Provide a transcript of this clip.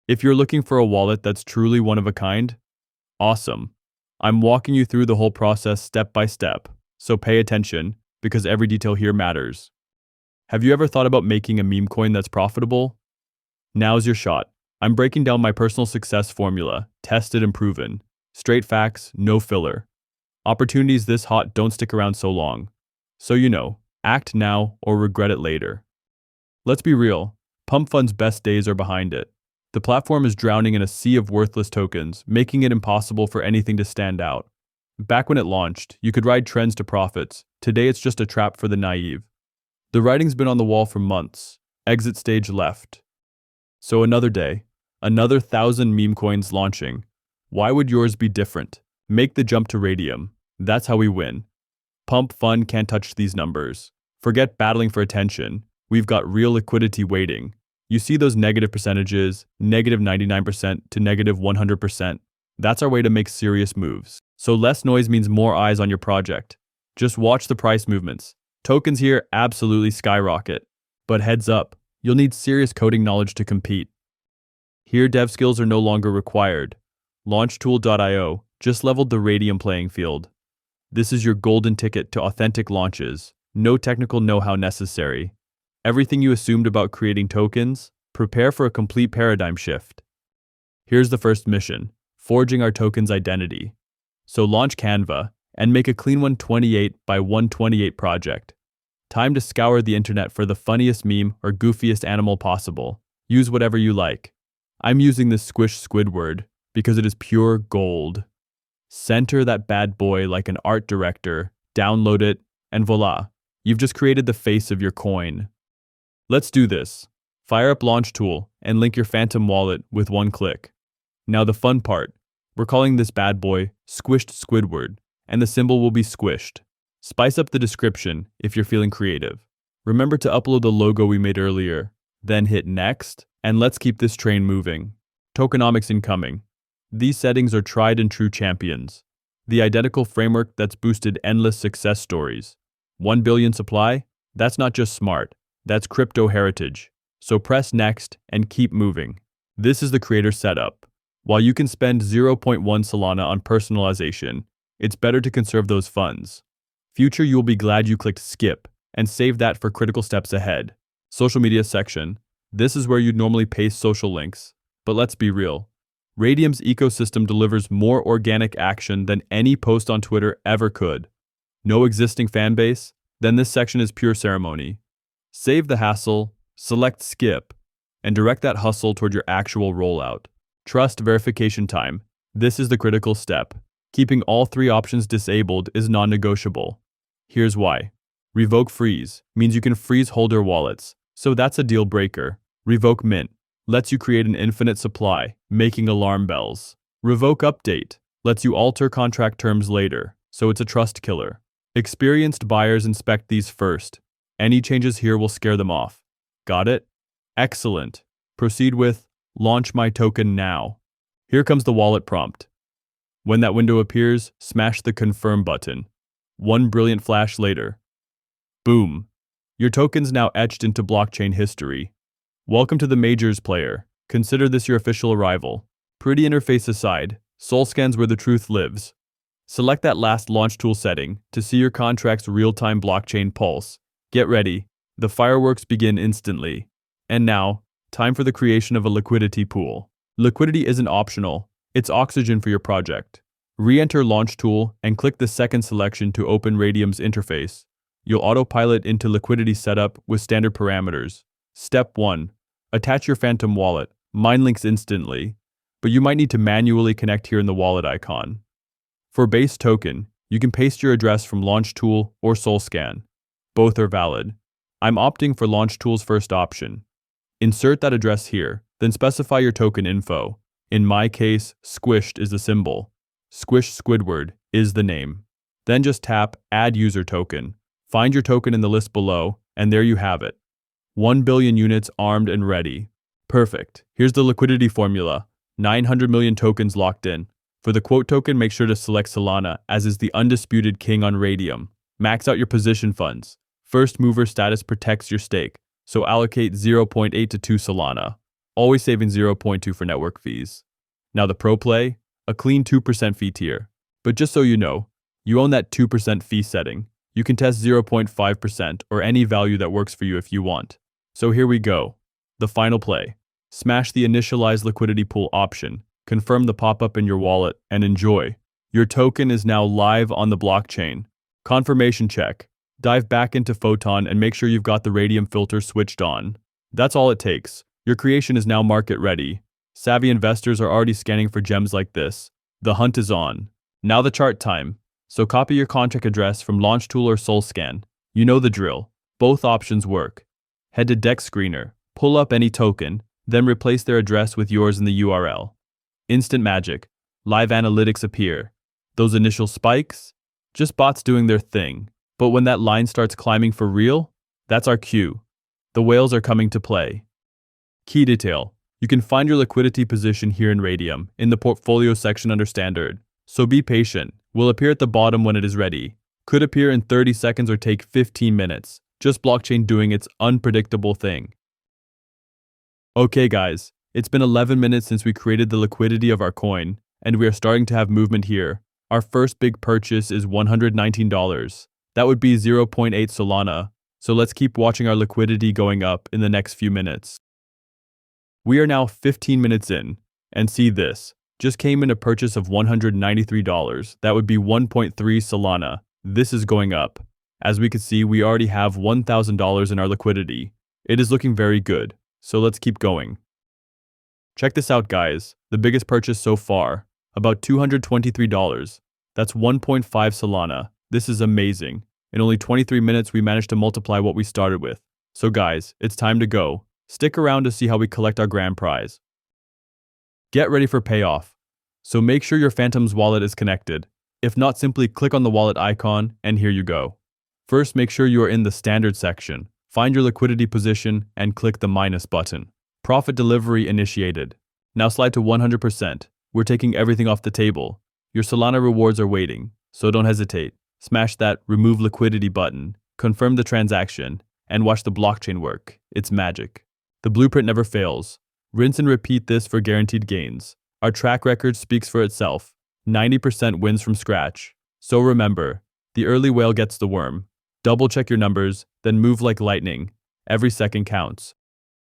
If you're looking for a wallet that's truly one of a kind, awesome. I'm walking you through the whole process step by step, so pay attention, because every detail here matters. Have you ever thought about making a meme coin that's profitable? Now's your shot. I'm breaking down my personal success formula, tested and proven. Straight facts, no filler. Opportunities this hot don't stick around so long. So act now or regret it later. Let's be real, Pump.fun's best days are behind it. The platform is drowning in a sea of worthless tokens, making it impossible for anything to stand out. Back when it launched, you could ride trends to profits. Today it's just a trap for the naive. The writing's been on the wall for months. Exit stage left. So another day, another 1,000 meme coins launching. Why would yours be different? Make the jump to Radium. That's how we win. Pump.fun can't touch these numbers. Forget battling for attention. We've got real liquidity waiting. You see those negative percentages, negative 99% to negative 100%. That's our way to make serious moves. So less noise means more eyes on your project. Just watch the price movements. Tokens here absolutely skyrocket. But heads up, you'll need serious coding knowledge to compete. Here dev skills are no longer required. Launchtool.io just leveled the Radium playing field. This is your golden ticket to authentic launches. No technical know-how necessary. Everything you assumed about creating tokens, prepare for a complete paradigm shift. Here's the first mission, forging our token's identity. So launch Canva and make a clean 128 by 128 project. Time to scour the internet for the funniest meme or goofiest animal possible. Use whatever you like. I'm using this squish Squidward because it is pure gold. Center that bad boy like an art director, download it, and voila, you've just created the face of your coin. Let's do this. Fire up Launchtool and link your Phantom wallet with one click. Now the fun part. We're calling this bad boy Squished Squidward, and the symbol will be squished. Spice up the description if you're feeling creative. Remember to upload the logo we made earlier, then hit next, and let's keep this train moving. Tokenomics incoming. These settings are tried and true champions. The identical framework that's boosted endless success stories. 1 billion supply? That's not just smart. That's crypto heritage. So press next and keep moving. This is the creator setup. While you can spend 0.1 Solana on personalization, it's better to conserve those funds. Future, you'll be glad you clicked skip and save that for critical steps ahead. Social media section. This is where you'd normally paste social links. But let's be real. Radium's ecosystem delivers more organic action than any post on Twitter ever could. No existing fan base? Then this section is pure ceremony. Save the hassle, select skip, and direct that hustle toward your actual rollout. Trust verification time. This is the critical step. Keeping all three options disabled is non-negotiable. Here's why. Revoke freeze means you can freeze holder wallets, so that's a deal breaker. Revoke mint lets you create an infinite supply, making alarm bells. Revoke update lets you alter contract terms later, so it's a trust killer. Experienced buyers inspect these first. Any changes here will scare them off. Got it? Excellent. Proceed with launch my token now. Here comes the wallet prompt. When that window appears, smash the confirm button. One brilliant flash later. Boom. Your token's now etched into blockchain history. Welcome to the majors, player. Consider this your official arrival. Pretty interface aside, SolScan's where the truth lives. Select that last Launchtool setting to see your contract's real-time blockchain pulse. Get ready. The fireworks begin instantly. And now, time for the creation of a liquidity pool. Liquidity isn't optional. It's oxygen for your project. Re-enter Launchtool and click the second selection to open Radium's interface. You'll autopilot into liquidity setup with standard parameters. Step 1. Attach your Phantom wallet. Mine links instantly, but you might need to manually connect here in the wallet icon. For base token, you can paste your address from Launchtool or SolScan. Both are valid. I'm opting for Launchtool's first option. Insert that address here, then specify your token info. In my case, squished is the symbol. Squish Squidward is the name. Then just tap Add User Token. Find your token in the list below, and there you have it. 1 billion units armed and ready. Perfect. Here's the liquidity formula. 900 million tokens locked in. For the quote token, make sure to select Solana, as is the undisputed king on Radium. Max out your position funds. First mover status protects your stake, so allocate 0.8 to 2 Solana. always saving 0.2 for network fees. Now the Pro Play, a clean 2% fee tier. But just so you know, you own that 2% fee setting. You can test 0.5% or any value that works for you if you want. So here we go. The final play. Smash the initialize liquidity pool option, confirm the pop-up in your wallet, and enjoy. Your token is now live on the blockchain. Confirmation check. Dive back into Photon and make sure you've got the radium filter switched on. That's all it takes. Your creation is now market ready. Savvy investors are already scanning for gems like this. The hunt is on. Now the chart time. So copy your contract address from Launchtool or SolScan. You know the drill. Both options work. Head to Deck Screener, pull up any token, then replace their address with yours in the URL. Instant magic. Live analytics appear. Those initial spikes? Just bots doing their thing. But when that line starts climbing for real, that's our cue. The whales are coming to play. Key detail. You can find your liquidity position here in Radium, in the portfolio section under Standard. So be patient. Will appear at the bottom when it is ready. Could appear in 30 seconds or take 15 minutes. Just blockchain doing its unpredictable thing. Okay guys, it's been 11 minutes since we created the liquidity of our coin, and we are starting to have movement here. Our first big purchase is $119. That would be 0.8 Solana, so let's keep watching our liquidity going up in the next few minutes. We are now 15 minutes in, and see this. Just came in a purchase of $193. That would be 1.3 Solana. This is going up. As we can see, we already have $1,000 in our liquidity. It is looking very good, so let's keep going. Check this out guys, the biggest purchase so far, about $223. That's 1.5 Solana. This is amazing. In only 23 minutes we managed to multiply what we started with. So guys, it's time to go. Stick around to see how we collect our grand prize. Get ready for payoff. So make sure your Phantom's wallet is connected. If not, simply click on the wallet icon and here you go. First, make sure you are in the standard section. Find your liquidity position and click the minus button. Profit delivery initiated. Now slide to 100%. We're taking everything off the table. Your Solana rewards are waiting, so don't hesitate. Smash that remove liquidity button, confirm the transaction, and watch the blockchain work. It's magic. The blueprint never fails. Rinse and repeat this for guaranteed gains. Our track record speaks for itself. 90% wins from scratch. So remember, the early whale gets the worm. Double check your numbers, then move like lightning. Every second counts.